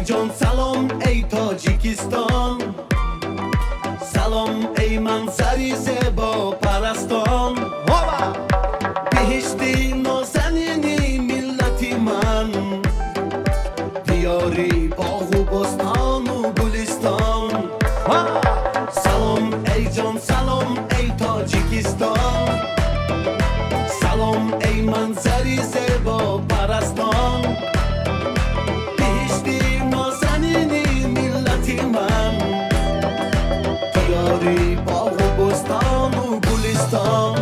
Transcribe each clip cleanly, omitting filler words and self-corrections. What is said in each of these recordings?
جان سلام ای تاجیکستان، سلام ای منظری زیبا پرستان، بهشتی نازنینی ملتی من، دیاری باغ و بستان و گلستان. سلام ای جان سلام ای تاجیکستان، سلام ای منظری زیبا پرستان، بهشتی نازنینی ملتی من، دیاری باغ و بستان و گلستان.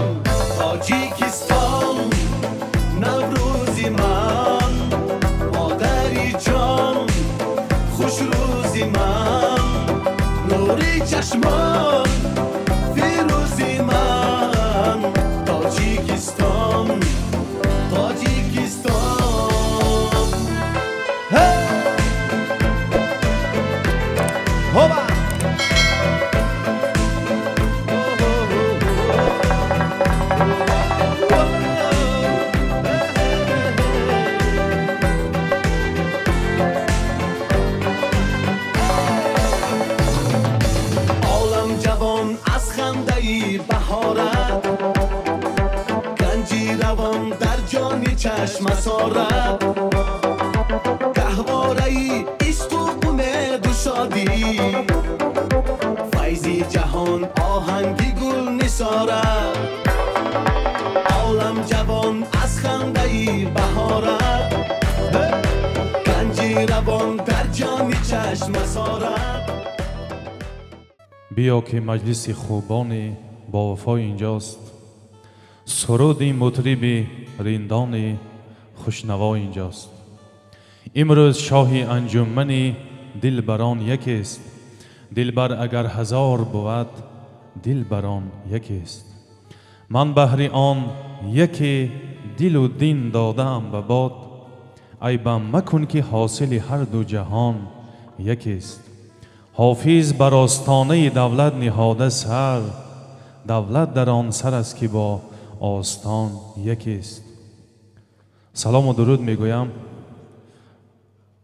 تاجیکستان نوروزی من، مادری جان خوش روزی من، نوری چشمان فیروزی من. تاجیکستان تاجیکستان چشم سارد گهواره ای عشق و امید و شادی، فیضی جهان آهنگی گل نثارد، عالم جوان از خنده ای بهارد، گنجی روان در جان چشم سارد. بیا که مجلس خوبان با وفای اینجاست، سرودی مطربی رندان خوشنوا اینجاست. امروز شاهی انجمن دلبران یکی است، دلبر اگر هزار بود دلبران یکی است. من بهر آن یکی دل و دین دادم به باد، عیبم مکن که حاصل هر دو جهان یکی است. حافظ بر آستانه دولت نهاده سر، دولت در آن سر است که با آستان یکی است. سلام و درود میگویم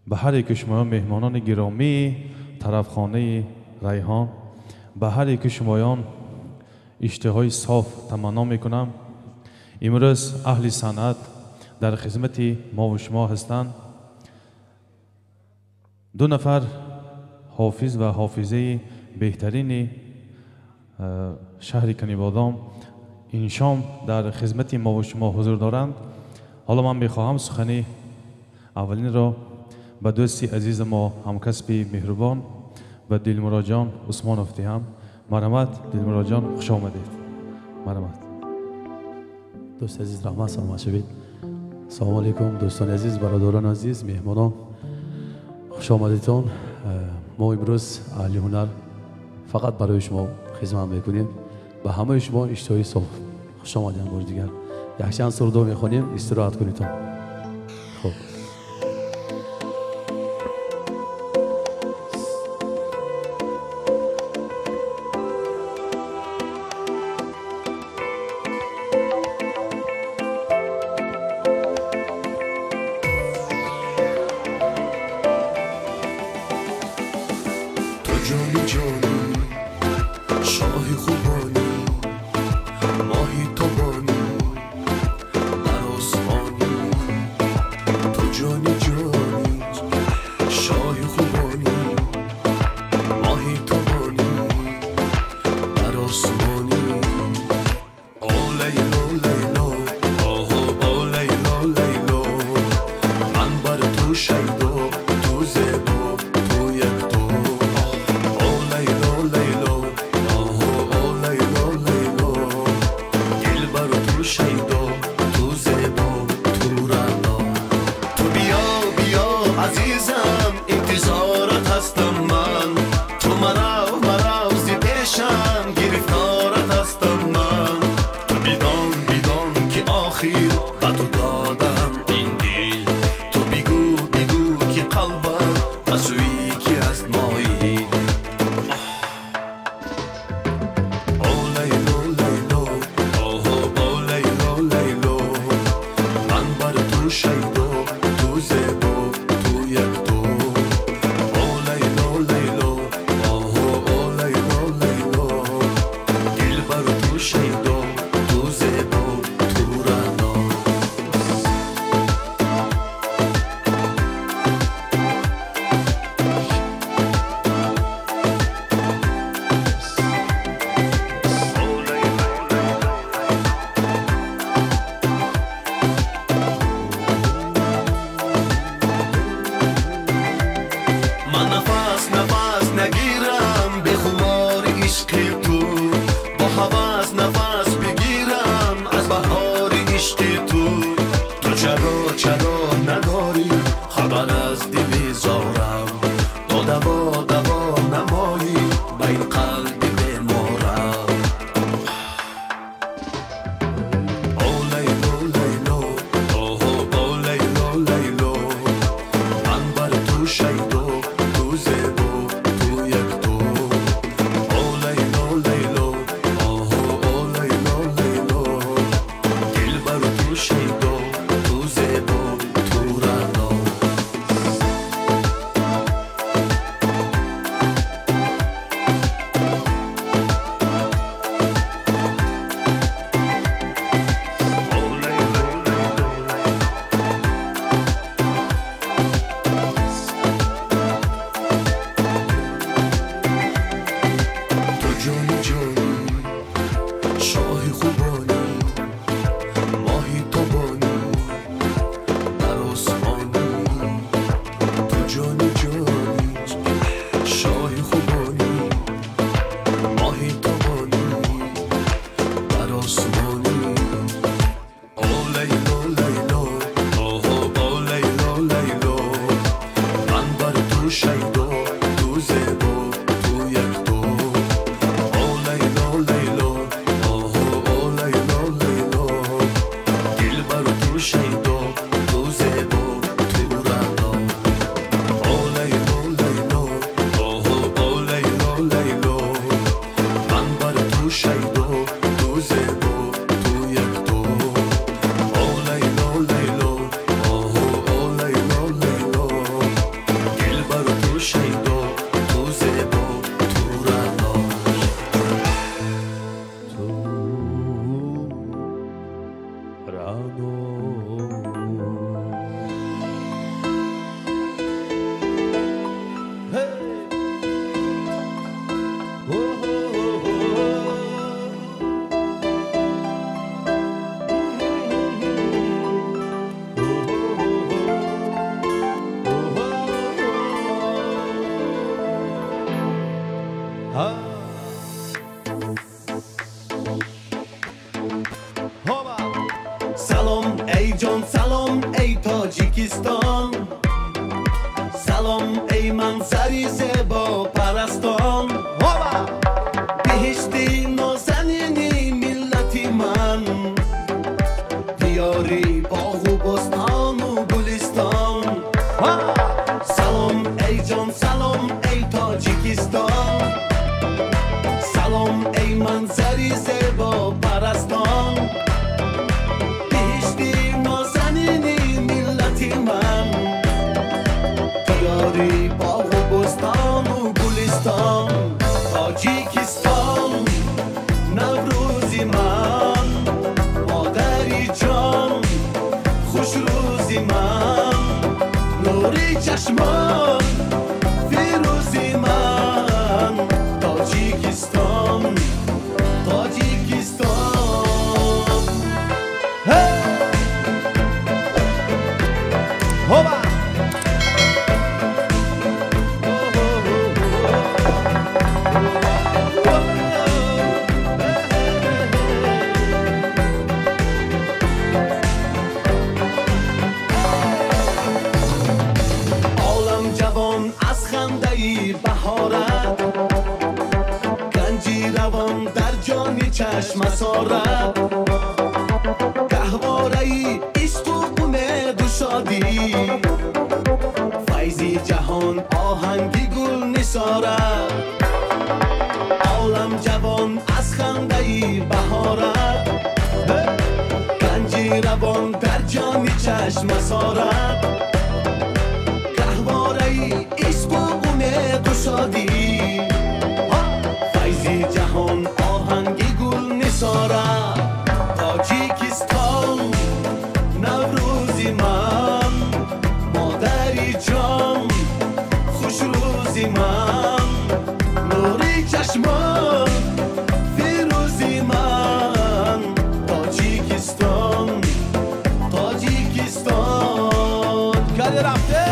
به هر یک شما مهمانان گرامی طرفخانه ریحان، به هر یک شمایان اشتهای صاف تمنا میکنم. امروز اهل صنعت در خدمت ما و شما هستند. دو نفر حافظ و حافظه بهترین شهر کنیبادام این شام در خدمت ما و شما حضور دارند. حالا من میخواهم سخنی اولین را به دوستی عزیز ما همکسب مهربان و دلمراد جان عثمان افتیهم. مرحمت دلمراد جان، خوش آمدید. مرحمت. دوست عزیز رحمت سلامت شوید. سلام علیکم دوستان عزیز، برادران عزیز، مهمانان، خوش آمدیدتون. ما امروز اهل هنر فقط برای شما خدمت میکنیم. به همه شما اشتهای صبح خوش آمدین. بار دیگر یک چند سرود میخونیم، استراحت کنید. خب تو جانی جانی شاه خوبانی، ماهی تابانی در آسمانی، تو جانی جانی شاه خوبانی، ماهی تابانی در آسمانی. او لیلا لیلا او لیلا لیلا، من بر تو شیدا، تو زیبا، تو یکتا. او لیلا لیلا او لیلا لیلا، دل بر تو شیدا، تو زیبا، تو رعنا. تو بیا بیا عزیزم، انتظارت هستم من، تو مرو زی پیشم، گرفتارت هستم من. تو بیدان بیدان که آخر به تو دادم این دل، تو بگو که قلبم مسوی که از مایی. او لیلا لیلا او لیلا لیلا، من بر تو شیدا، تو زیبا، تو یکتا. عشقی تو چرا نداری خبر از دل زارم تو دوا نمایی با این قلبی بمارم او لیلو او لیلو لیلو من بر تو شیدو تو زیبو تو یک تو او لیلو او لیلو لیلو دل بر تو شیدو تو زیبو تو رنا شاه خوبانی ماهی تابانی در آسمانی تو جانی شاه خوبانی ماهی تابانی در آسمانی او لیلو او لیلو من بر تو شیدا تو زیبا تو یک تو او لیلو دل بر تو شیدا تو زیبا تو رنا او لیلو من بر تو شیدا تو زیبا تو یک تو او لیلو دل بر تو شیدا تو زیبا تو رنا سلام ای جان سلام ای تاجیکستان سلام ای منظری زیبا پرستان بهشتی نازنینی ملتی من دیاری باغ و بستان و گلستان سلام ای جان سلام ای تاجیکستان سلام ای منظری زیبا پرستان بهشتی نازنینی ملتی من دیاری باغ و بستان و گلستان تاجیکستان نوروزی من مادری جان خوش روزی من نوری چشمان فیروزی من تاجیکستان عالم جوان از خنده بهارت گنجی روان در جان چشم اسارت گهواره عشق و امید و شادی فیضی جهان آهنگی گل نثارت عالم جوان از خنده بهارت گنجی روان در جان چشم اسارت گهواره عشق و امید و شادی فیضی جهان آهنگی گل نثارت تاجیکستان نوروزی من مادری جان خوش روزی من نوری چشمان فیروزی من تاجیکستان کلی رفته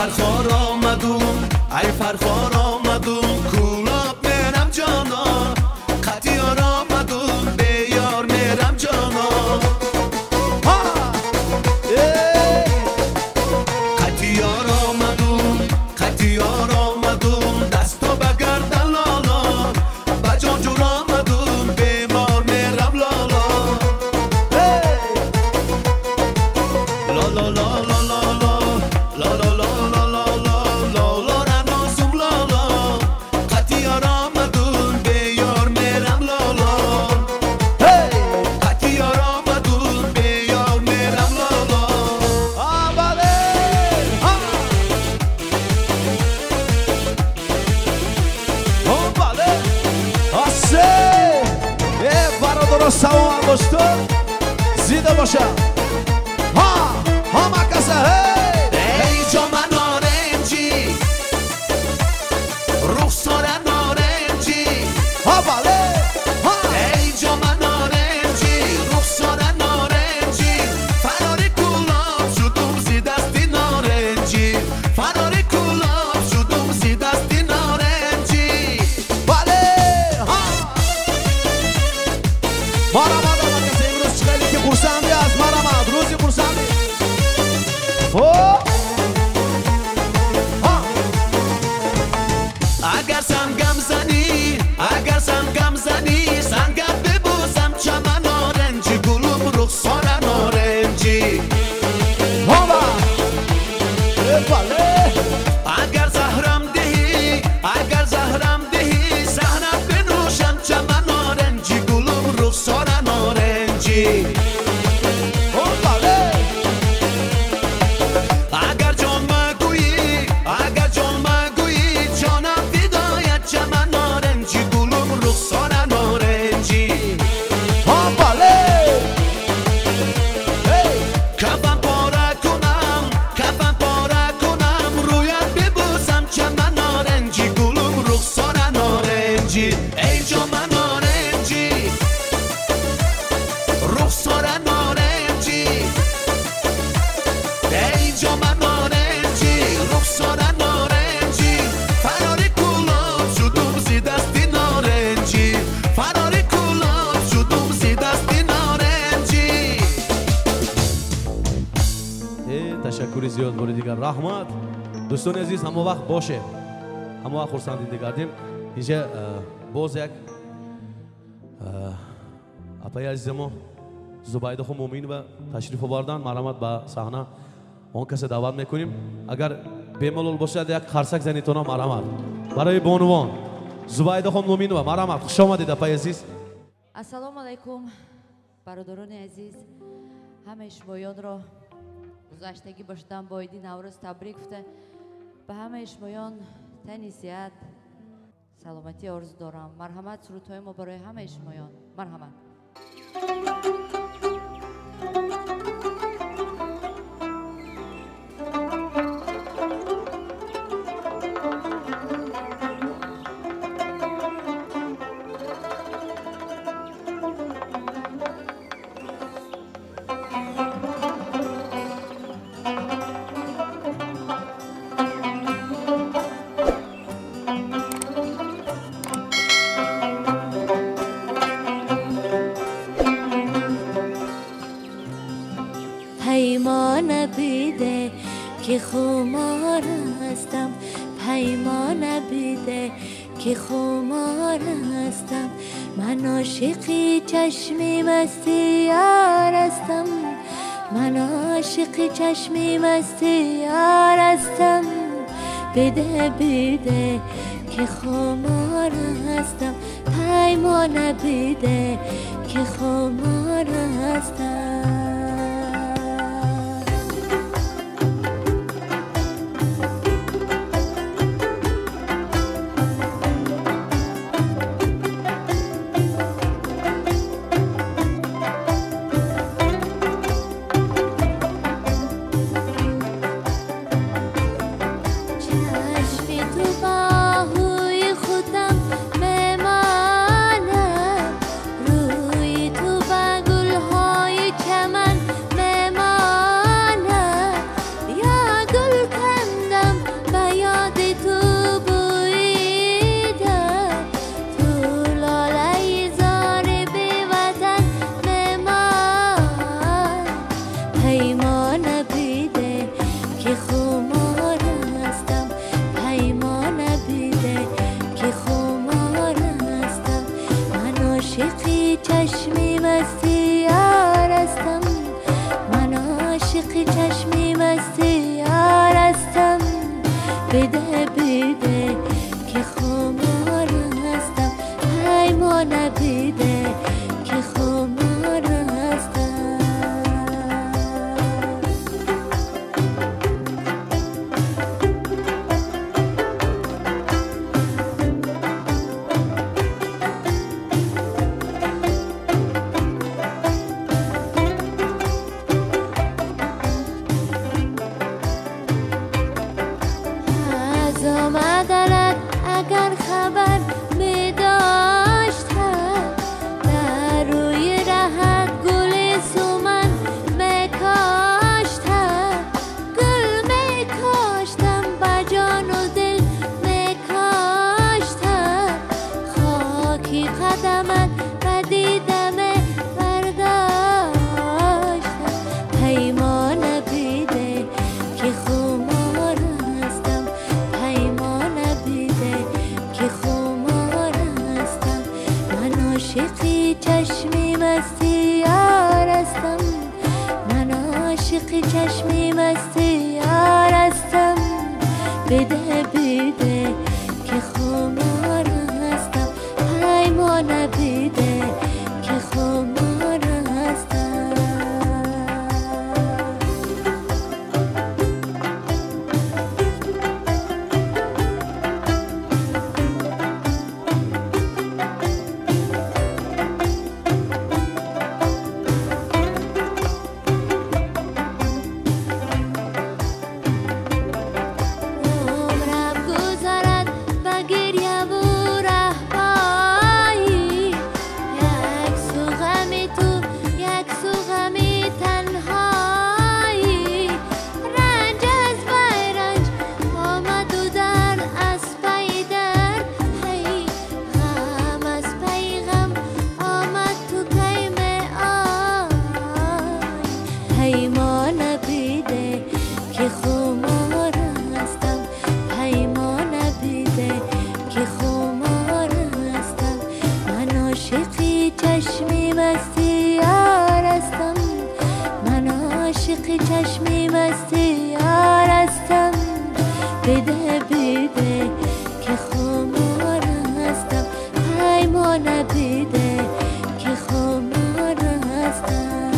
فرخار آمدون ای فرخار آمدون کولاب میرم جانا قطیار آمدون به یار میرم جانا قطیار آمدون قطیار آمدون دستا بگردن لالا بجان جور آمدون بیمار میرم لالا لالا لالا سلام باشتو زیده باشه ها مکسه ای جام نارنجی رخسار نارنجی ها بله ای جام نارنجی رخسار نارنجی فرار کلاب شدم زی دستی نارنجی فرار کلاب شدم زی دستی نارنجی بله مرحمت مکسه امروز خیلی که خورسندی از مرحمت روزی خورسندی اگر سنگم زنی اگر سنگم زنی سنگت ببوسم چمن نارنجی گلوم رخسار نارنجی بله اگر زهرم دهی اگر زهرم دهی زهرم بنوشم چمن نارنجی گلوم رخسار نارنجی اگر جان مگویی اگر جان مگویی جانم فدایت چمن نارنجی گلوم رخسار نارنجی کفم پاره کنم کفم پاره کنم رویت ببوسم چمن نارنجی گلوم رخسار نارنجی ای جام نارنجی رخسار نارنجی ای جام نارنجی رخسار نارنجی فرار کلاب شدم زی دستی نارنجی فرار کلاب شدم زی دستی نارنجی تشکری زیاد باری دیگر رحمت دوستان عزیز همه وقت باشه همه وقت خورسندی کردیم اینجا باز یک اپای عزیز ما زبایده خو مومین و تشریف آوردن مرحمت به صحنه اون کسی دعوت میکنیم اگر بیملال باشد یک خرسک زنیتونا مرحمت برای بانوان زبایده خو مومین و مرحمت خوش آمدید اپای عزیز السلام علیکم برادران عزیز همه شمایان را گذشتگی باشدن با عید نوروز تبریک گفته به همه شمایان تنی صحت سلامتی آرزو دارم مرحمت سرودهای ما برای همه شمایان مرحمت پیمان بیده که خمار هستم پیمان بیده که خمار هستم من عاشقی چشمی مستی یار هستم من عاشقی چشمی مستی یار هستم بیده بیده که خمار هستم پیمان بیده که خمار هستم پیمان بیده که خمار هستم پیمان بیده که خمار هستم من عاشقی چشمی مستی یار هستم من عاشقی چشمی مستی یار هستم بیده بیده که خمار هستم پیمان بیده که خمار هستم از آمدنت اگر خبر می داشتم در روی رهت گل سومن می کاشتم گل می کاشتم با جان و دل می کاشتم خاکی قدمت و دیدم برداشتم پیمان بیده که خمار هستم پیمان بیده که خمار هستم من عاشقی چشمی مستی یار هستم من عاشقی چشمی مستی یار هستم بیده بیده که خمار هستم پیمان بیده که خمار هستم عمرم گذرد و گریه و رهایی یک سو غمی تو یک سو غمی تنهایی رنج از پی رنج آمد و در از پی در هی غم از پی غم آمد تو کیم آی پیمان بیده که خمار هستم پیمان بیده که خمار هستم من عاشقی چشمی مستی یار هستم من عاشقی چشمی مستی یار هستم بیده بیده که خمار هستم پیمان بیده که خمار هستم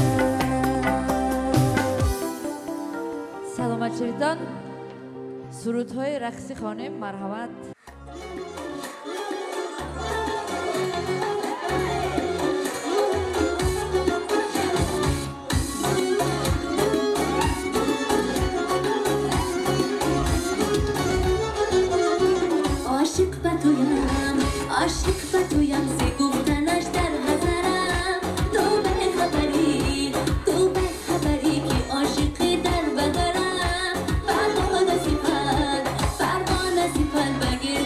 سلامت شویدان سرودهای رقصی خانم مرحمت عاشق به تویم عاشق به تویم سی گفتنش در نظرم تو به خبری که عاشقی در بغرم فرمان صفت بگیر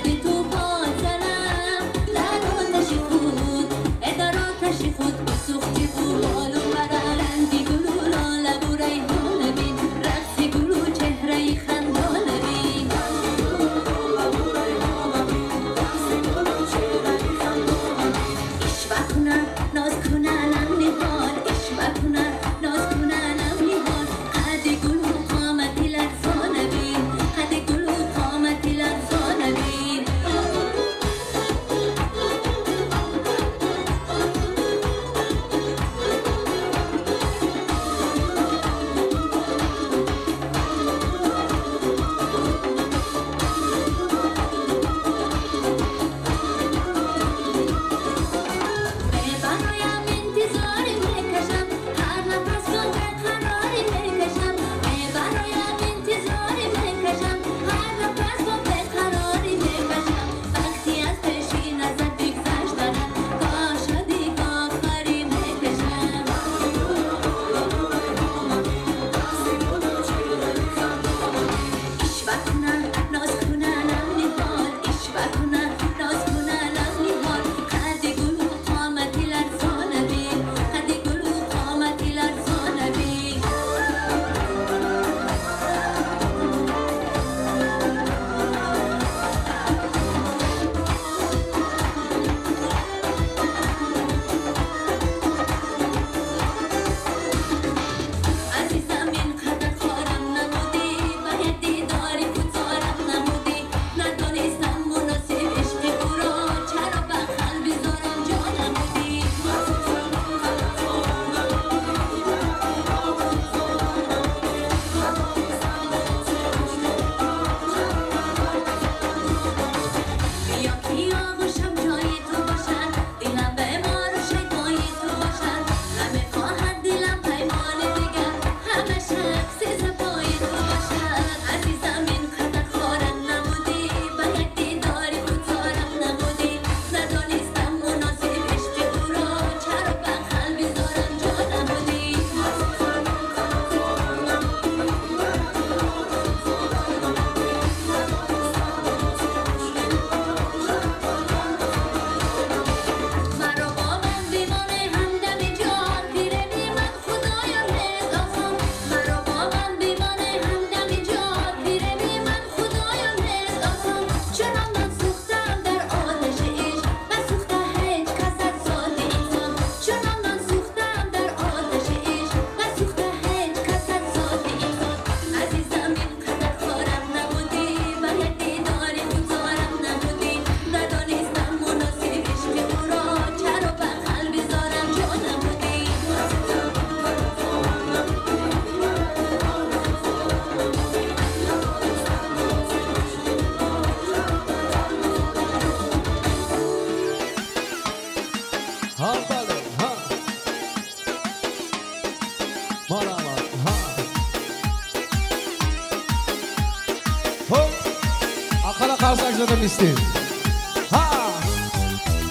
قرصک زده نیستیم ها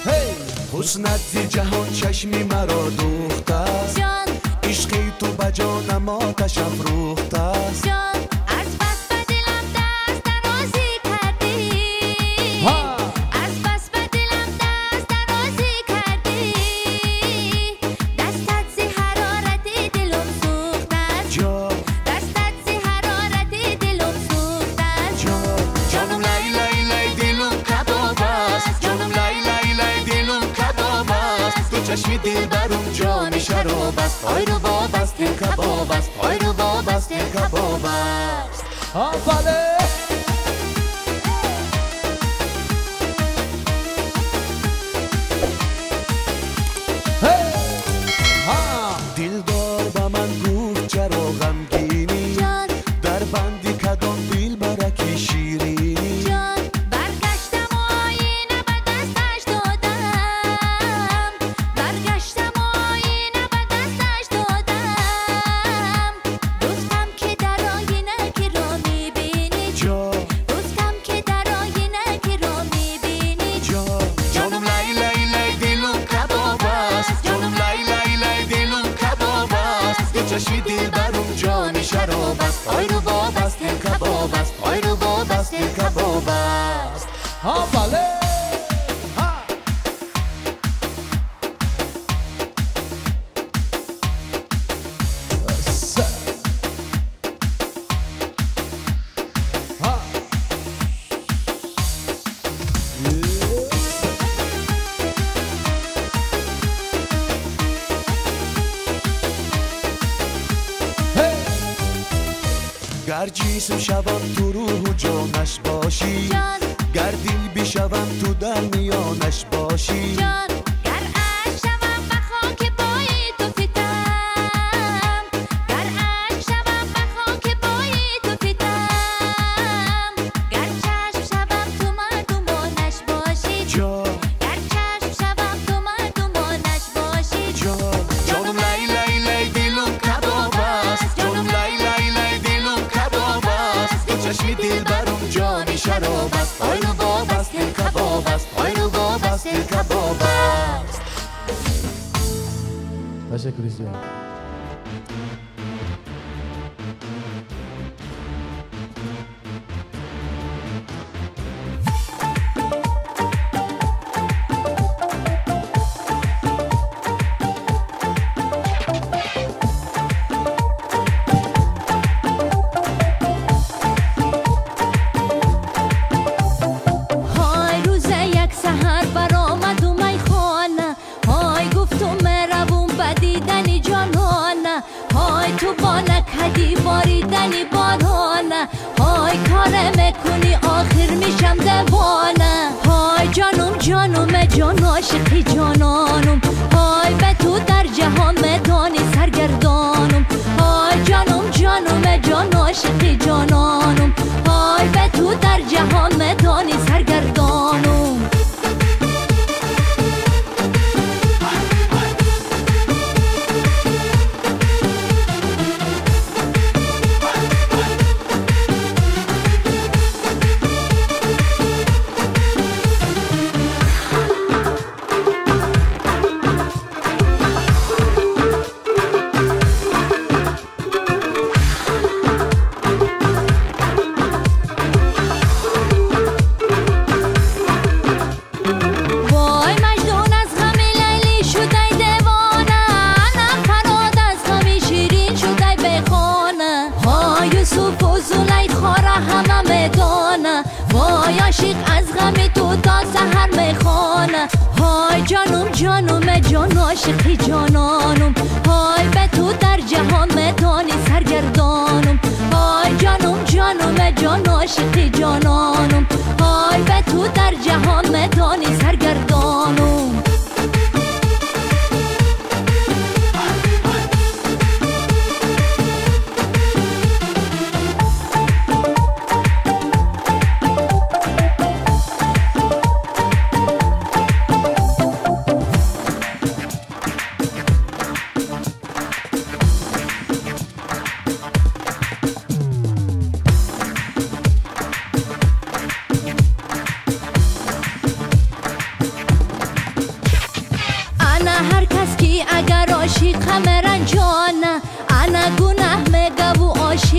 هی حسنت زی جهان چشمی مرا دوخت است جان عشقی تو بجانم آتش افروخت است جان از بس به دلم دست درازی کردی ها از بس به دلم دست درازی کردی دستت زی حرارت دلم سوخت است جان دستت زی حرارت دلم سوخت است جانم لای لای لای دلم کباب است جانم لای لای لای دلم کباب است تو چشمی دل برم جان شراب است آی رو باب است دل کباب است آی رو باب است دل کباب است ها بله هی ها دلدار با من گفت چرا غمگینی جان در بندی کدام دل برکی شیرینی جان برگشتم و آینه به دستش دادم برگشتم و آینه به دستش دادم گفتم که در آینه که را میبینی جان گفتم که در آینه که را میبینی جانم لای لای لای دلم کباب است جانم لای لای لای دلم کباب است تو چشمی دل برم جان شراب است آی رو باب است دل کباب است آی رو باب است دل کباب است ها بله ها ها گر جسم شوم تو روح و جانش باشی جان گر دل بشوم تو در میانش باشی جان گر عشق شوم به خاک پای تو فتم گر عشق شوم به خاک پای تو فتم گر چشم شوم تو مردمانش باشی جان گر چشم شوم تو مردمانش باشی جانم لای لای لای دلم کباب است جانم لای لای لای دلم کباب است تو چشمی دل برم جان شراب است آی رو باب است دل کباب است آی رو باب است دل کباب است تشکر زیاد. های روز یک سحر برآمد و میخانه های گفتم مروم بدیدنی جانانه های تو با نکدی باریدنی بارانه های کار میکنی آخر میشم دوانه های جانم جانم جان عاشقی جانانم های به تو در جهان میدانی سرگردانم های جانم جانم جان عاشقی جانانم های به تو در جهان میدانی سرگردانم وای مجنون از غم لیلی شده دیوانه نفراد از غم شیرین شده بیخانه های یوسف و زلیخا را همه میدانه وای عاشق از غم تو تا سحر میخوانه های جانم جانم جان عاشقی جانانم های به تو در جهان میدانی سرگردانم های جانم جانم جان عاشقی جانانم های به تو در جهان میدانی سرگردانم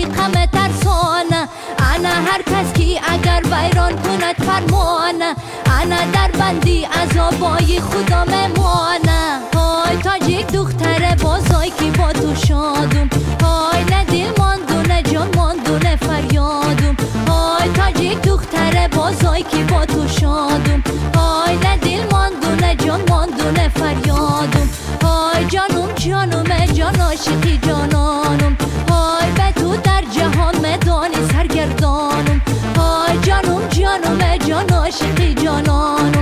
غم ترسانه انا هر کس کی اگر ویران کند فرمانه انا در بندی عذابای خدا میمانه های تاجیک دختر بازای کی با تو شادم های نه دل ماندونه جان ماندونه فریادم های تاجیک دختر بازای کی با تو شادم های نه دل ماندونه جان ماندونه فریادم های جانم جانم جان عاشقی جانانم های به تو در جهان میدانی سرگردانم های جانم جانم جان عاشقی جانانم